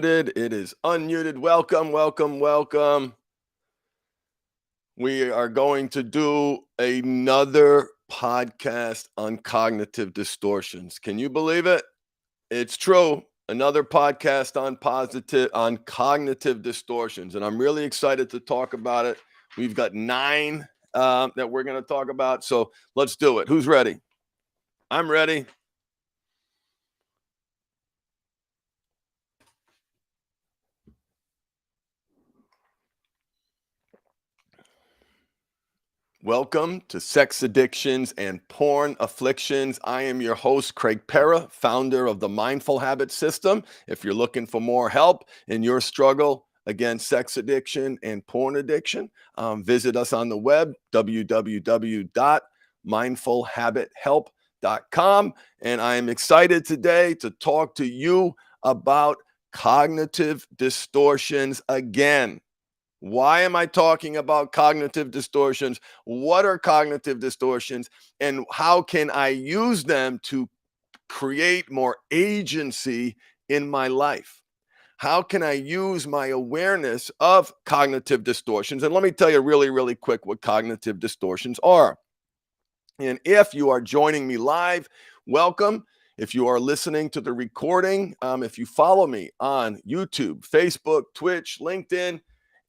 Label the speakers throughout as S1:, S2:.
S1: It is unmuted. Welcome, welcome, welcome. We are going to do another podcast on cognitive distortions. Can you believe it? It's true. Another podcast on cognitive distortions, and I'm really excited to talk about it. We've got 9 that we're going to talk about, so let's do it. Who's ready? I'm ready. Welcome to Sex Addictions and Porn Afflictions. I am your host, Craig Pera, founder of the Mindful Habit System. If you're looking for more help in your struggle against sex addiction and porn addiction, visit us on the web, www.mindfulhabithelp.com. And I am excited today to talk to you about cognitive distortions again. Why am I talking about cognitive distortions? What are cognitive distortions? And how can I use them to create more agency in my life? How can I use my awareness of cognitive distortions? And let me tell you really, really quick what cognitive distortions are. And if you are joining me live, welcome. If you are listening to the recording, if you follow me on YouTube, Facebook, Twitch, LinkedIn,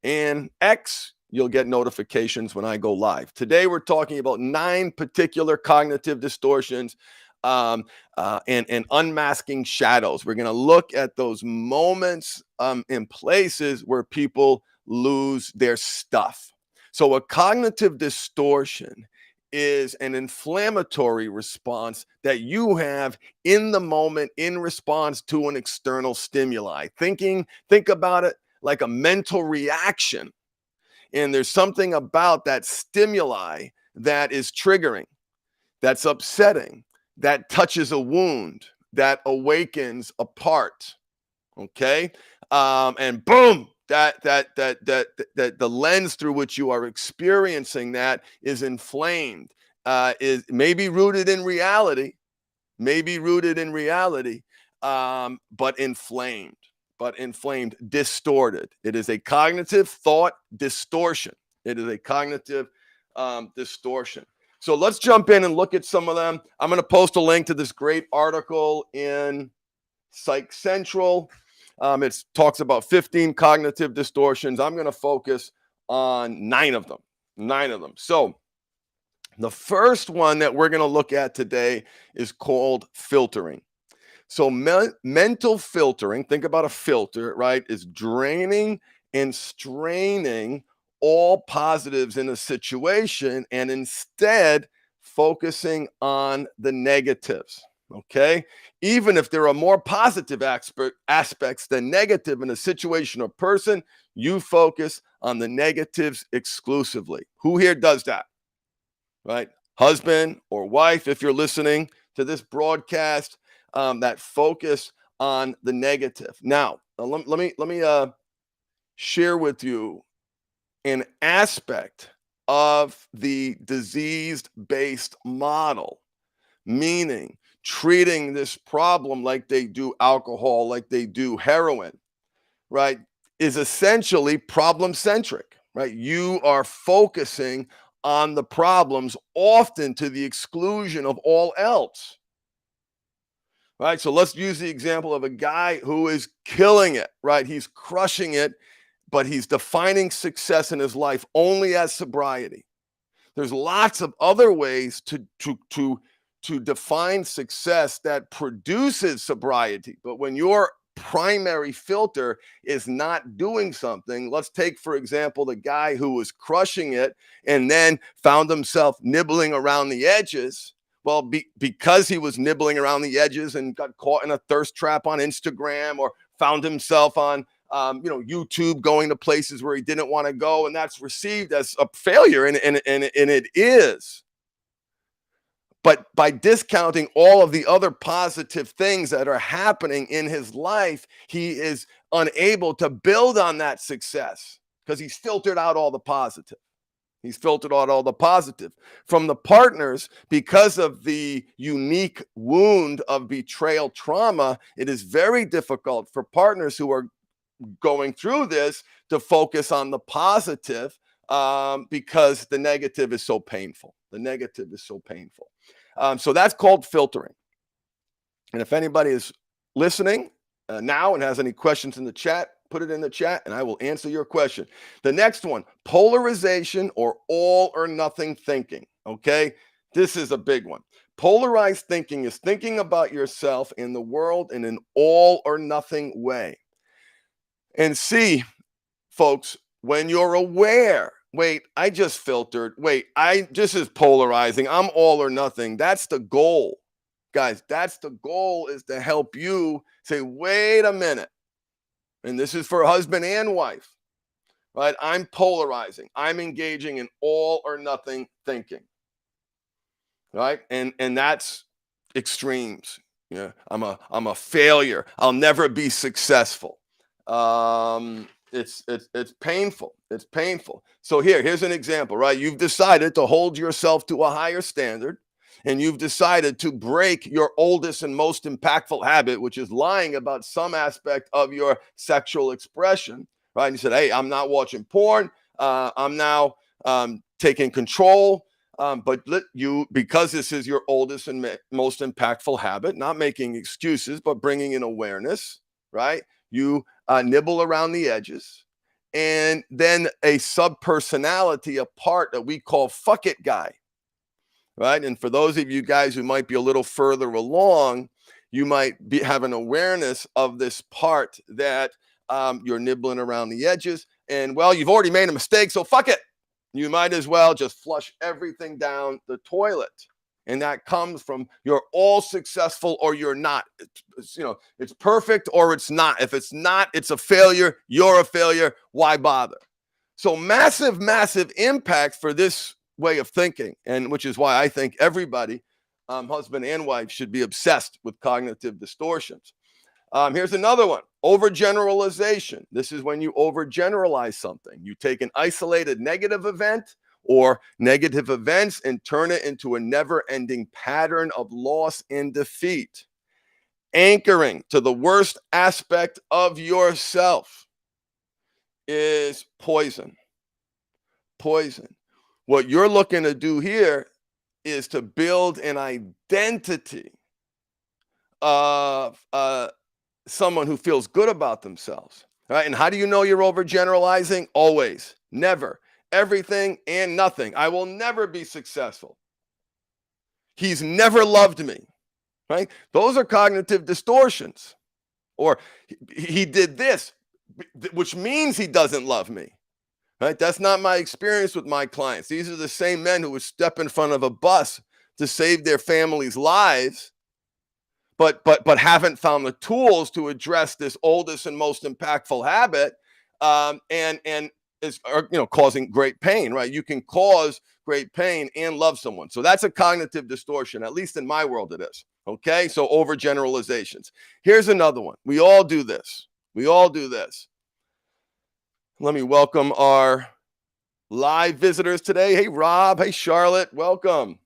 S1: and X, you'll get notifications when I go live. Today, we're talking about 9 particular cognitive distortions and unmasking shadows. We're going to look at those moments in places where people lose their stuff. So a cognitive distortion is an inflammatory response that you have in the moment in response to an external stimuli. Think about it like a mental reaction. And there's something about that stimuli that is triggering, that's upsetting, that touches a wound, that awakens a part. Okay. And boom, that the lens through which you are experiencing that is inflamed, is maybe rooted in reality, but inflamed, distorted. It is a cognitive thought distortion. Distortion. So let's jump in and look at some of them. I'm going to post a link to this great article in Psych Central. It talks about 15 cognitive distortions. I'm going to focus on 9 of them. So the first one that we're going to look at today is called filtering. So mental filtering, think about a filter, right, is draining and straining all positives in a situation and instead focusing on the negatives, okay? Even if there are more positive aspects than negative in a situation or person, you focus on the negatives exclusively. Who here does that, right? Husband or wife, if you're listening to this broadcast, that focus on the negative. Now, let me share with you an aspect of the disease-based model, meaning treating this problem like they do alcohol, like they do heroin, right, is essentially problem-centric, right? You are focusing on the problems, often to the exclusion of all else. Right, so let's use the example of a guy who is killing it, right? He's crushing it, but he's defining success in his life only as sobriety. There's lots of other ways to define success that produces sobriety, but when your primary filter is not doing something, let's take, for example, the guy who was crushing it and then found himself nibbling around the edges. Well, because he was nibbling around the edges and got caught in a thirst trap on Instagram, or found himself on YouTube going to places where he didn't want to go, and that's received as a failure, and it is. But by discounting all of the other positive things that are happening in his life, he is unable to build on that success because he's filtered out all the positive. From the partners. Because of the unique wound of betrayal trauma, it is very difficult for partners who are going through this to focus on the positive, because the negative is so painful. The negative is so painful. So that's called filtering. And if anybody is listening now and has any questions in the chat, put it in the chat and I will answer your question. The next one, polarization or all or nothing thinking. Okay, this is a big one. Polarized thinking is thinking about yourself in the world in an all or nothing way. And see, folks, when you're aware, wait, I just filtered, wait, this is polarizing, I'm all or nothing. That's the goal, guys. That's the goal, is to help you say, wait a minute. And this is for husband and wife, right? I'm polarizing. I'm engaging in all or nothing thinking, right? And that's extremes. Yeah, I'm a failure. I'll never be successful. It's painful. It's painful. So here's an example, right? You've decided to hold yourself to a higher standard, and you've decided to break your oldest and most impactful habit, which is lying about some aspect of your sexual expression, right? And you said, hey, I'm not watching porn. I'm now taking control. But because this is your oldest and most impactful habit, not making excuses, but bringing in awareness, right? You nibble around the edges. And then a sub-personality, a part that we call fuck it guy, right? And for those of you guys who might be a little further along, you might have an awareness of this part that you're nibbling around the edges. And, well, you've already made a mistake, so fuck it. You might as well just flush everything down the toilet. And that comes from you're all successful or you're not. It's perfect or it's not. If it's not, it's a failure. You're a failure. Why bother? So massive, massive impact for this way of thinking, and which is why I think everybody, husband and wife, should be obsessed with cognitive distortions. Here's another one, overgeneralization. This is when you overgeneralize something. You take an isolated negative event or negative events and turn it into a never-ending pattern of loss and defeat. Anchoring to the worst aspect of yourself is poison. Poison. What you're looking to do here is to build an identity of someone who feels good about themselves, right? And how do you know you're overgeneralizing? Always, never, everything and nothing. I will never be successful. He's never loved me, right? Those are cognitive distortions. Or he did this, which means he doesn't love me, right? That's not my experience with my clients. These are the same men who would step in front of a bus to save their families' lives, but haven't found the tools to address this oldest and most impactful habit, and is causing great pain, right? You can cause great pain and love someone. So that's a cognitive distortion, at least in my world it is. Okay, so overgeneralizations. Here's another one. We all do this. We all do this. Let me welcome our live visitors today. Hey, Rob. Hey, Charlotte. Welcome.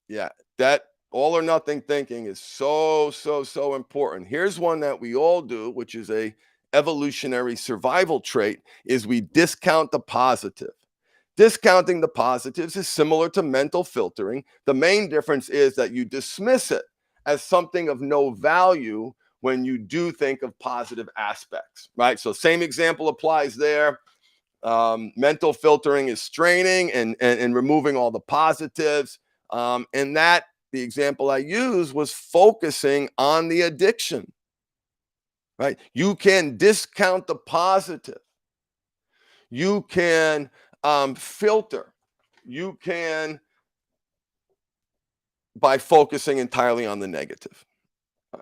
S1: Yeah, that all or nothing thinking is so important. Here's one that we all do, which is a evolutionary survival trait, is we discount the positive. Discounting the positives is similar to mental filtering. The main difference is that you dismiss it as something of no value when you do think of positive aspects, right? So same example applies there. Mental filtering is straining and removing all the positives. And that the example I used was focusing on the addiction, right? You can discount the positive. You can filter. You can by focusing entirely on the negative.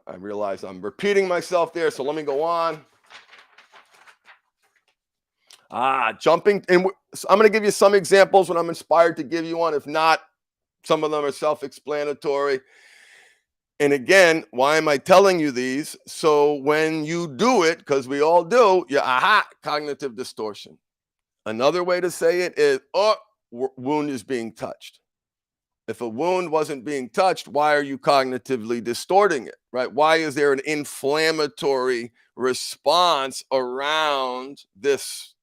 S1: I realize I'm repeating myself there, so let me go on. Jumping, and I'm going to give you some examples when I'm inspired to give you one. If not, some of them are self-explanatory. And again, why am I telling you these? So when you do it, because we all do, cognitive distortion. Another way to say it is, wound is being touched. If a wound wasn't being touched, why are you cognitively distorting it, right? Why is there an inflammatory response around this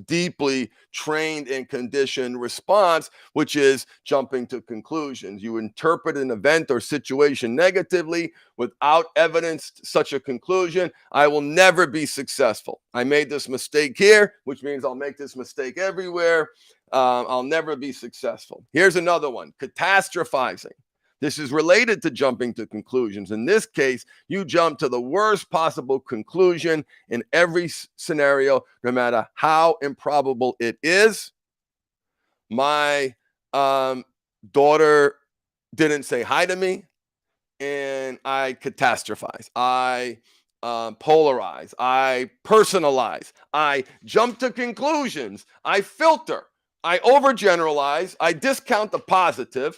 S1: deeply trained and conditioned response, which is jumping to conclusions? You interpret an event or situation negatively without evidence such a conclusion. I will never be successful. I made this mistake here, which means I'll make this mistake everywhere. I'll never be successful. Here's another one: catastrophizing. This is related to jumping to conclusions. In this case, you jump to the worst possible conclusion in every scenario, no matter how improbable it is. My daughter didn't say hi to me, and I catastrophize. I polarize. I personalize. I jump to conclusions. I filter. I overgeneralize. I discount the positive.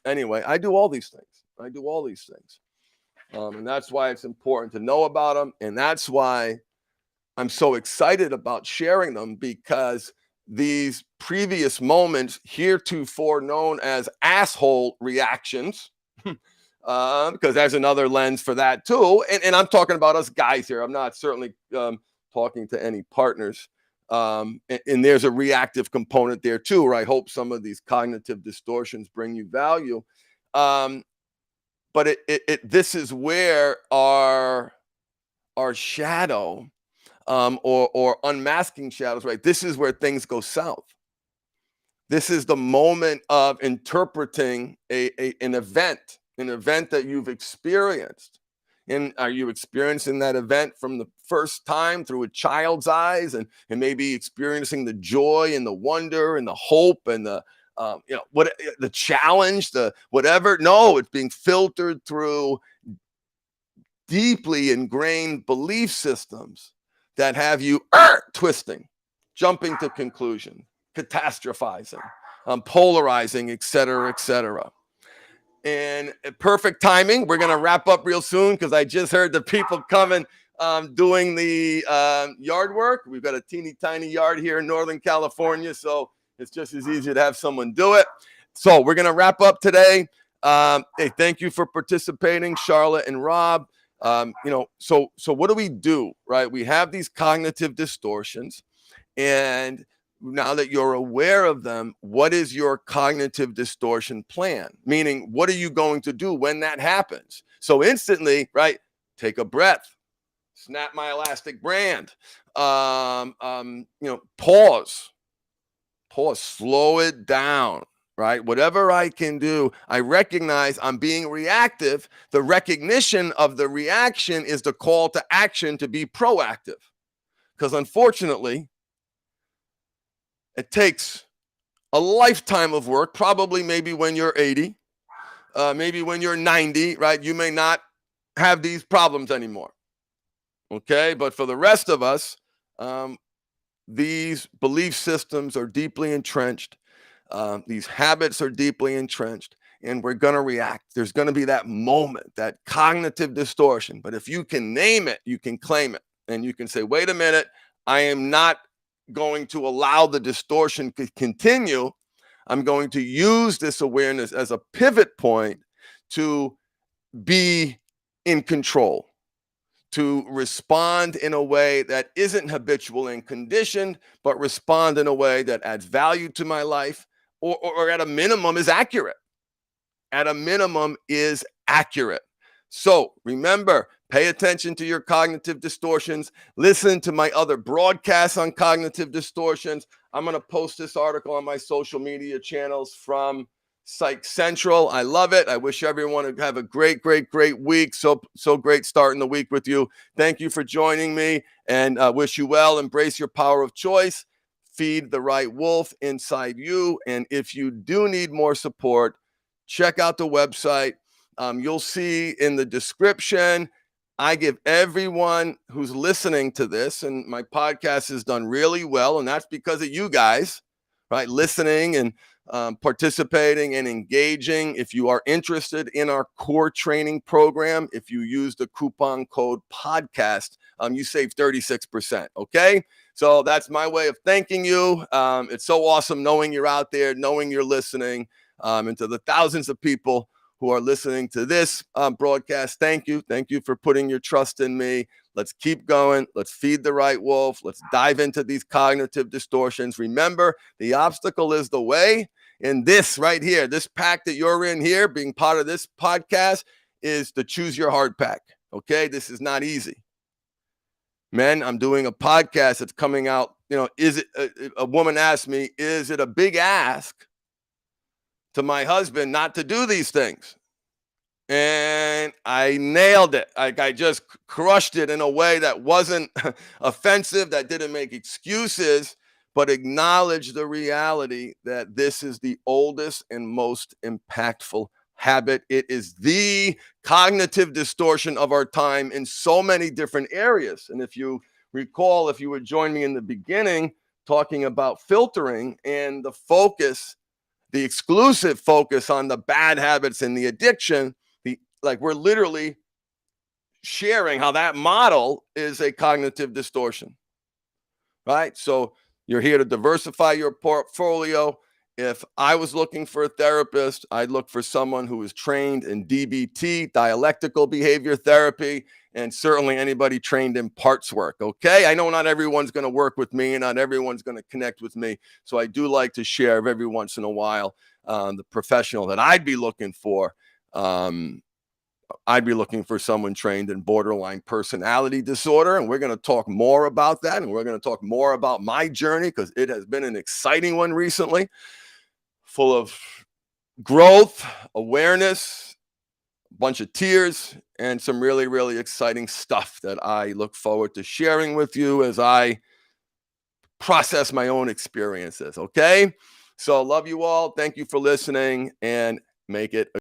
S1: Anyway, I do all these things. And that's why it's important to know about them. And that's why I'm so excited about sharing them, because these previous moments, heretofore known as asshole reactions, because there's another lens for that too. And I'm talking about us guys here. I'm not certainly talking to any partners. And there's a reactive component there too, where I hope some of these cognitive distortions bring you value. But this is where our shadow, or unmasking shadows, right? This is where things go south. This is the moment of interpreting an event that you've experienced. And are you experiencing that event from the first time through a child's eyes, and maybe experiencing the joy and the wonder and the hope and the the challenge, the whatever? No, it's being filtered through deeply ingrained belief systems that have you twisting, jumping to conclusion, catastrophizing, polarizing, et cetera. And perfect timing. We're going to wrap up real soon, because I just heard the people coming doing the yard work. We've got a teeny tiny yard here in Northern California, so it's just as easy to have someone do it. So we're going to wrap up today. Hey, thank you for participating, Charlotte and Rob. So what do? Right? We have these cognitive distortions, and now that you're aware of them, what is your cognitive distortion plan? Meaning, what are you going to do when that happens? So instantly, right? Take a breath, snap my elastic band, pause, slow it down, right? Whatever I can do. I recognize I'm being reactive. The recognition of the reaction is the call to action to be proactive. Because unfortunately, it takes a lifetime of work, probably maybe when you're 80, maybe when you're 90, right? You may not have these problems anymore, okay? But for the rest of us, these belief systems are deeply entrenched. These habits are deeply entrenched, and we're going to react. There's going to be that moment, that cognitive distortion. But if you can name it, you can claim it, and you can say, wait a minute, I am not going to allow the distortion to continue. I'm going to use this awareness as a pivot point to be in control, to respond in a way that isn't habitual and conditioned, but respond in a way that adds value to my life, or at a minimum is accurate. So remember, pay attention to your cognitive distortions. Listen to my other broadcasts on cognitive distortions. I'm going to post this article on my social media channels from Psych Central. I love it. I wish everyone would have a great week. So great starting the week with you. Thank you for joining me, and wish you well. Embrace your power of choice. Feed the right wolf inside you. And if you do need more support, check out the website. You'll see in the description, I give everyone who's listening to this, and my podcast has done really well, and that's because of you guys, right? Listening and participating and engaging. If you are interested in our core training program, if you use the coupon code podcast, you save 36%. Okay. So that's my way of thanking you. It's so awesome knowing you're out there, knowing you're listening. And to the thousands of people who are listening to this broadcast, thank you. Thank you for putting your trust in me. Let's keep going. Let's feed the right wolf. Let's dive into these cognitive distortions. Remember, the obstacle is the way. And this right here, this pack that you're in here, being part of this podcast, is the choose your heart pack. Okay, this is not easy. Men, I'm doing a podcast that's coming out. Is it a woman asked me, is it a big ask to my husband not to do these things? And I nailed it. Like, I just crushed it in a way that wasn't offensive, that didn't make excuses, but acknowledge the reality that this is the oldest and most impactful habit. It is the cognitive distortion of our time in so many different areas. And if you recall, if you would join me in the beginning, talking about filtering and the focus, the exclusive focus on the bad habits and the addiction, we're literally sharing how that model is a cognitive distortion, right? So you're here to diversify your portfolio. If I was looking for a therapist, I'd look for someone who is trained in DBT, dialectical behavior therapy, and certainly anybody trained in parts work, okay? I know not everyone's going to work with me and not everyone's going to connect with me, so I do like to share every once in a while the professional that I'd be looking for. I'd be looking for someone trained in borderline personality disorder, and we're going to talk more about that, and we're going to talk more about my journey because it has been an exciting one recently, full of growth, awareness, a bunch of tears, and some really, really exciting stuff that I look forward to sharing with you as I process my own experiences, okay? So love you all. Thank you for listening, and make it a